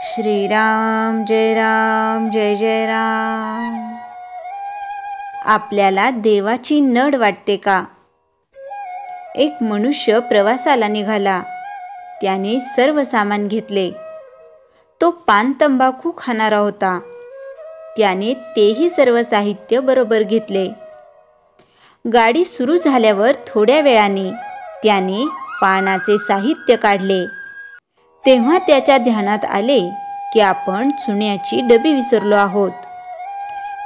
श्रीराम जय जय राम। आपल्याला देवाची नड वाटते का? एक मनुष्य प्रवासाला निघाला. त्याने सर्व सामान घेतले. तो पान तंबाखू खाणारा होता. त्याने तेही सर्व साहित्य बरोबर घेतले. गाडी सुरू झाल्यावर थोड्या वेळाने त्याने पानाचे साहित्य काढले. तेव्हा त्याच्या ध्यानात आले की आपण चुन्याची डबी विसरलो आहोत.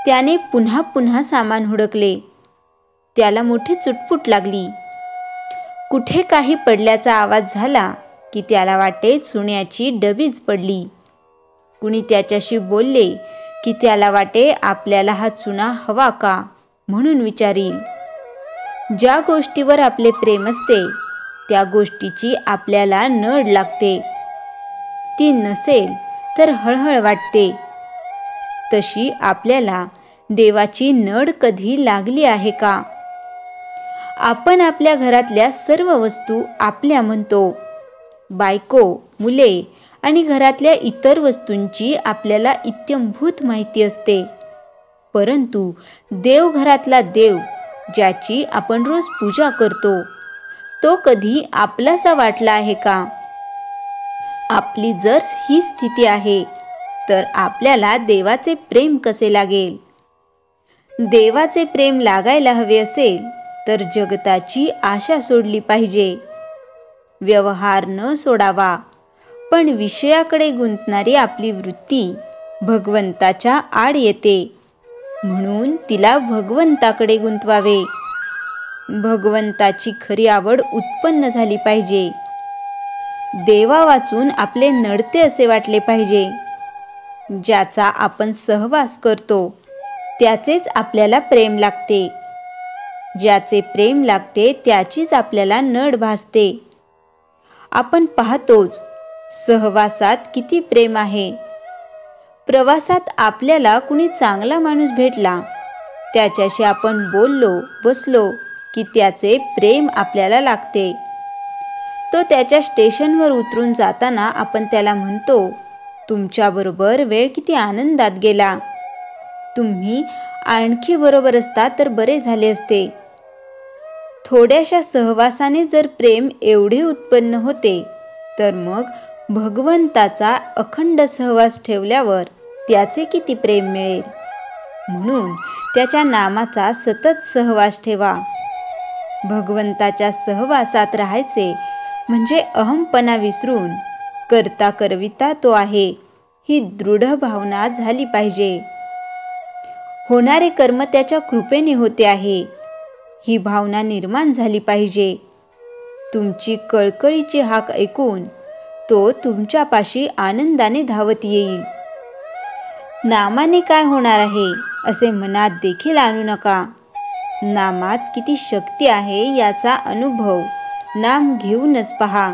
त्याने पुन्हा पुन्हा सामान हुडकले. त्याला मोठी चुटपुट लागली. कुठे काही पडल्याचा आवाज झाला की त्याला वाटे चुन्याची डबीच पडली. कुणी त्याच्याशी बोलले की त्याला वाटे आपल्याला हा चुना हवा का म्हणून विचारील. ज्या गोष्टीवर आपले प्रेम असते त्या गोष्टीची आपल्याला नड लागते. ती नसेल तर हळहळ वाटते. तशी आपल्याला देवाची नड कधी लागली आहे का? आपण आपल्या घरातल्या सर्व वस्तू आपल्या म्हणतो. बायको, मुले आणि घरातल्या इतर वस्तूंची आपल्याला इत्थंभूत माहिती असते. परंतु देवघरातला देव ज्याची आपण रोज पूजा करतो तो कधी आपलासा वाटला आहे का? आपली जर ही स्थिती आहे तर आपल्याला देवाचे प्रेम कसे लागेल? देवाचे प्रेम लागायला हवे असेल तर जगताची आशा सोडली पाहिजे. व्यवहार न सोडावा, पण विषयाकडे गुंतणारी आपली वृत्ती भगवंताच्या आड येते, म्हणून तिला भगवंताकडे गुंतवावे. भगवंताची खरी आवड उत्पन्न झाली पाहिजे. देवा वाचून आपले नडते असे वाटले पाहिजे. ज्याचा आपण सहवास करतो त्याचेच आपल्याला प्रेम लागते. ज्याचे प्रेम लागते त्याचीच आपल्याला नड भासते. आपण पाहतोच सहवासात किती प्रेम आहे. प्रवासात आपल्याला कुणी चांगला माणूस भेटला, त्याच्याशी आपण बोललो बसलो की त्याचे प्रेम आपल्याला लागते. तो त्याच्या स्टेशनवर उतरून जाताना आपण त्याला म्हणतो, तुमच्याबरोबर वेळ किती आनंदात गेला. तुम्ही आणखी बरोबर असता तर बरे झाले असते. थोड्याशा सहवासाने जर प्रेम एवढे उत्पन्न होते तर मग भगवंताचा अखंड सहवास ठेवल्यावर त्याचे किती प्रेम मिळेल. म्हणून त्याच्या नामाचा सतत सहवास ठेवा. भगवंताच्या सहवासात राहायचे म्हणजे अहमपणा विसरून करता करविता तो आहे ही दृढ भावना झाली पाहिजे. होणारे कर्म त्याच्या कृपेने होते आहे ही भावना निर्माण झाली पाहिजे. तुमची कळकळीची हाक ऐकून तो तुमच्यापाशी आनंदाने धावत येईल. नामाने काय होणार आहे असे मनात देखील आणू नका. नामात किती शक्ती आहे याचा अनुभव नाम घेऊनच पहा.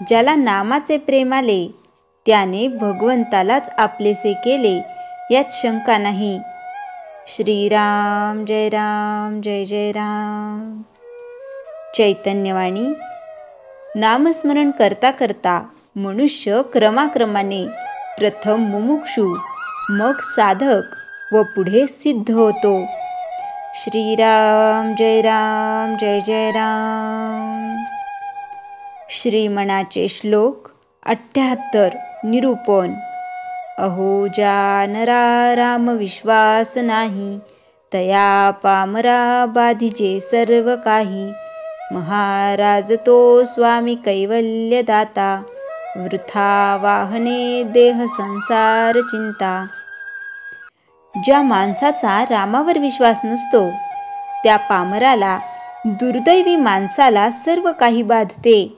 ज्याला नामाचे प्रेम आले त्याने भगवंतालाच आपलेसे केले यात शंका नाही. श्रीराम जय जय राम. चैतन्यवाणी. नामस्मरण करता करता मनुष्य क्रमाक्रमाने प्रथम मुमुक्षु, मग साधक व पुढे सिद्ध होतो. श्रीराम जय जय राम. श्रीमणाचे श्लोक 78. निरूपण. अहो ज्या नरा राम विश्वास नाही, तया पामरा बाधिजे सर्व काही. महाराज तो स्वामी कैवल्य दाता, वृथा वाहने देह संसार चिंता. ज्या माणसाचा रामावर विश्वास नसतो त्या पामराला, दुर्दैवी माणसाला सर्व काही बाधते.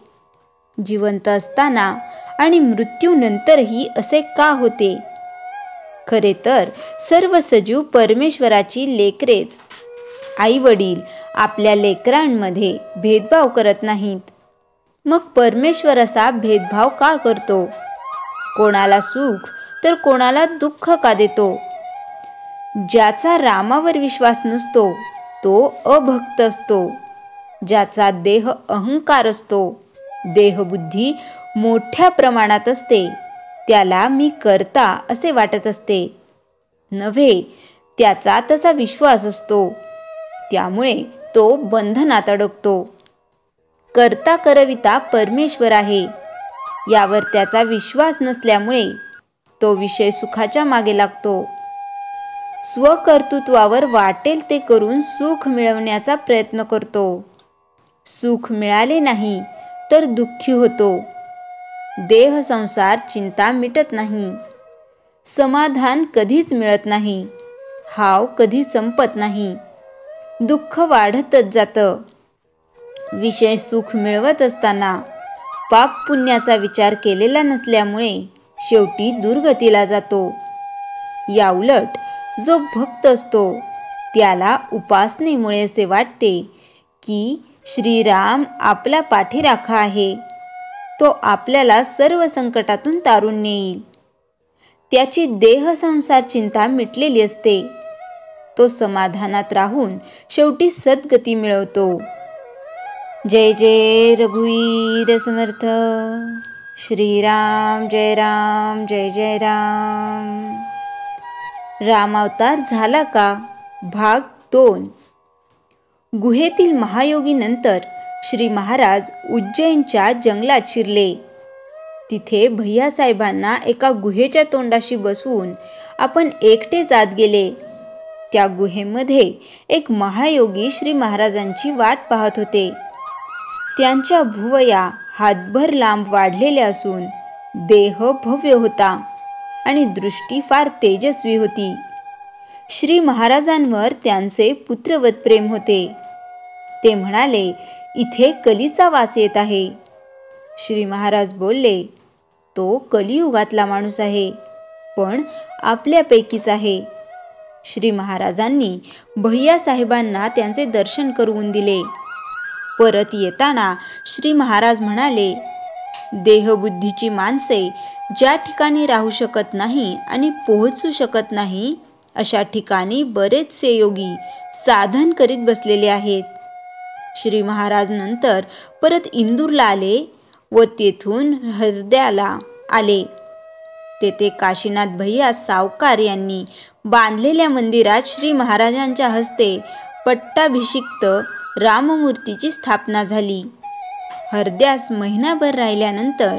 जिवंत असताना आणि मृत्यूनंतरही असे का होते? खरे तर सर्व सजीव परमेश्वराची लेकरेच. आई वडील आपल्या लेकरांमध्ये भेदभाव करत नाहीत. मग परमेश्वर असा भेदभाव का करतो? कोणाला सुख तर कोणाला दुःख का देतो? ज्याचा रामावर विश्वास नसतो तो अभक्त असतो. ज्याचा देह अहंकार असतो, देहबुद्धी मोठ्या प्रमाणात असते, त्याला मी करता असे वाटत असते. नव्हे, त्याचा तसा विश्वास असतो. त्यामुळे तो बंधनात अडकतो. करता करविता परमेश्वर आहे यावर त्याचा विश्वास नसल्यामुळे तो विषय सुखाच्या मागे लागतो. स्वकर्तृत्वावर वाटेल ते करून सुख मिळवण्याचा प्रयत्न करतो. सुख मिळाले नाही तर दुःखी होतो. देह संसार चिंता मिटत नाही. समाधान कधीच मिळत नाही. हाव कधी संपत नाही. दुःख वाढतच जातं. विषय सुख मिळवत असताना पाप पुण्याचा विचार केलेला नसल्यामुळे शेवटी दुर्गतीला जातो. याउलट जो भक्त असतो त्याला उपासनेमुळे असे वाटते की श्रीराम आपला पाठीराखा आहे. तो आपल्याला सर्व संकटातून तारून नेईल. त्याची देह संसार चिंता मिटलेली असते. तो समाधानात राहून शेवटी सद्गती मिळवतो. जय जय रघुवीर समर्थ. श्रीराम जय राम जय जय राम. रामावतार झाला का? भाग 2. गुहेतील महायोगी नंतर श्री महाराज उज्जैनच्या जंगलात शिरले. तिथे भैयासाहेबांना एका गुहेच्या तोंडाशी बसवून आपण एकटेच आत गेले. त्या गुहेमध्ये एक महायोगी श्री महाराजांची वाट पाहत होते. त्यांच्या भुवया हातभर लांब वाढलेल्या असून देह भव्य होता आणि दृष्टी फार तेजस्वी होती. श्री महाराजांवर त्यांचे पुत्रवत प्रेम होते. ते म्हणाले, इथे कलीचा वास येत आहे. श्री महाराज बोलले, तो कलियुगातला माणूस आहे, पण आपल्यापैकीच आहे. श्री महाराजांनी भैयासाहेबांना त्यांचे दर्शन करून दिले. परत येताना श्री महाराज म्हणाले, देहबुद्धीची माणसे ज्या ठिकाणी राहू शकत नाही आणि पोहोचू शकत नाही अशा ठिकाणी बरेचसे योगी साधन करीत बसलेले आहेत. श्री महाराज नंतर परत इंदूरला आले व तेथून हरद्याला आले. तेथे काशीनाथ भैया सावकार यांनी बांधलेल्या मंदिरात श्री महाराजांच्या हस्ते पट्टाभिषिक्त राममूर्तीची स्थापना झाली. हरद्यास महिनाभर राहिल्यानंतर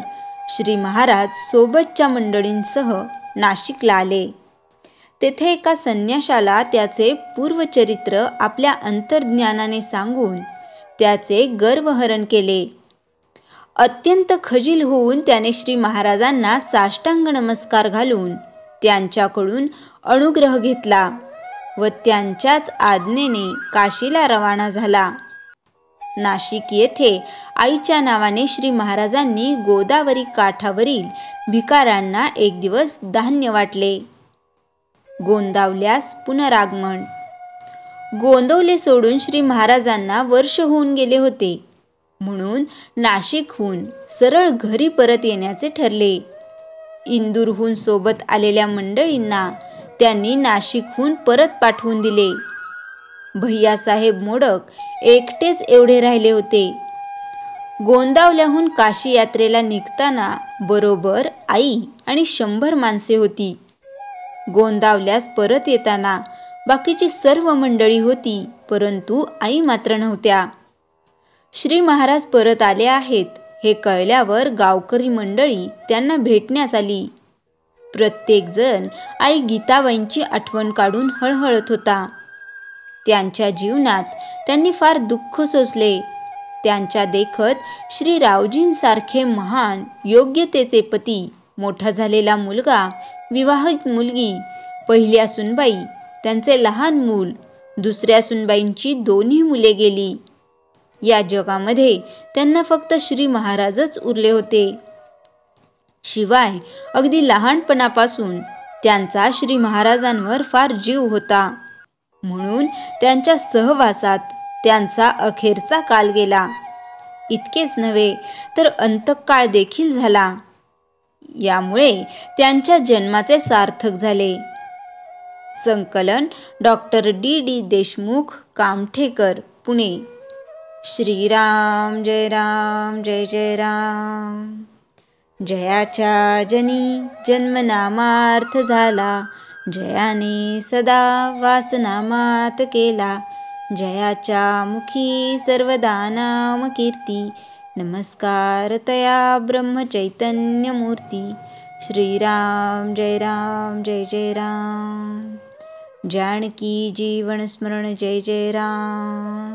श्री महाराज सोबतच्या मंडळींसह नाशिकला आले. तेथे एका संन्याशाला त्याचे पूर्वचरित्र आपल्या अंतर्ज्ञानाने सांगून त्याचे गर्वहरण केले. अत्यंत खजील होऊन त्याने श्री महाराजांना साष्टांग नमस्कार घालून त्यांच्याकडून अनुग्रह घेतला व त्यांच्याच आज्ञेने काशीला रवाना झाला. नाशिक येथे आईच्या नावाने श्री महाराजांनी गोदावरी काठावरील भिकाऱ्यांना एक दिवस धान्य वाटले. गोंदावल्यास पुनरागमन. गोंदवले सोडून श्री महाराजांना वर्ष होऊन गेले होते, म्हणून नाशिकहून सरळ घरी परत येण्याचे ठरले. इंदूरहून सोबत आलेल्या मंडळींना त्यांनी नाशिकहून परत पाठवून दिले. भैयासाहेब मोडक एकटेच एवढे राहिले होते. गोंदावल्याहून काशी यात्रेला निघताना बरोबर आई आणि 100 माणसे होती. गोंदावल्यास परत येताना बाकीची सर्व मंडळी होती, परंतु आई मात्र नव्हत्या. श्री महाराज परत आले आहेत हे कळल्यावर गावकरी मंडळी त्यांना भेटण्यास आली. प्रत्येकजण आई गीताबाईंची आठवण काढून हळहळत होता. त्यांच्या जीवनात त्यांनी फार दुःख सोसले. त्यांच्या देखत श्री रावजींसारखे महान योग्यतेचे पती, मोठा झालेला मुलगा, विवाहित मुलगी, पहिल्या सुनबाई, त्यांचे लहान मूल, दुसऱ्या सुनबाईंची 2 मुले गेली. या जगामध्ये त्यांना फक्त श्री महाराजच उरले होते. शिवाय अगदी लहानपणापासून त्यांचा श्री महाराजांवर फार जीव होता, म्हणून त्यांच्या सहवासात त्यांचा अखेरचा काल गेला. इतकेच नव्हे तर अंतकाळ देखील झाला. यामुळे त्यांच्या जन्माचे सार्थक झाले. संकलन डॉक्टर D.D. देशमुख, कामठेकर, पुणे. श्रीराम जय राम जय जय राम. जयाच्या जनी जन्मनामार्थ झाला, जयाने सदा वासनामात केला. जयाच्या मुखी सर्वदा नाम कीर्ती, नमस्कार तया ब्रह्मचैतन्यमूर्ती. श्रीराम जय राम जय जय राम. जानकी जीवन स्मरण जय जय राम.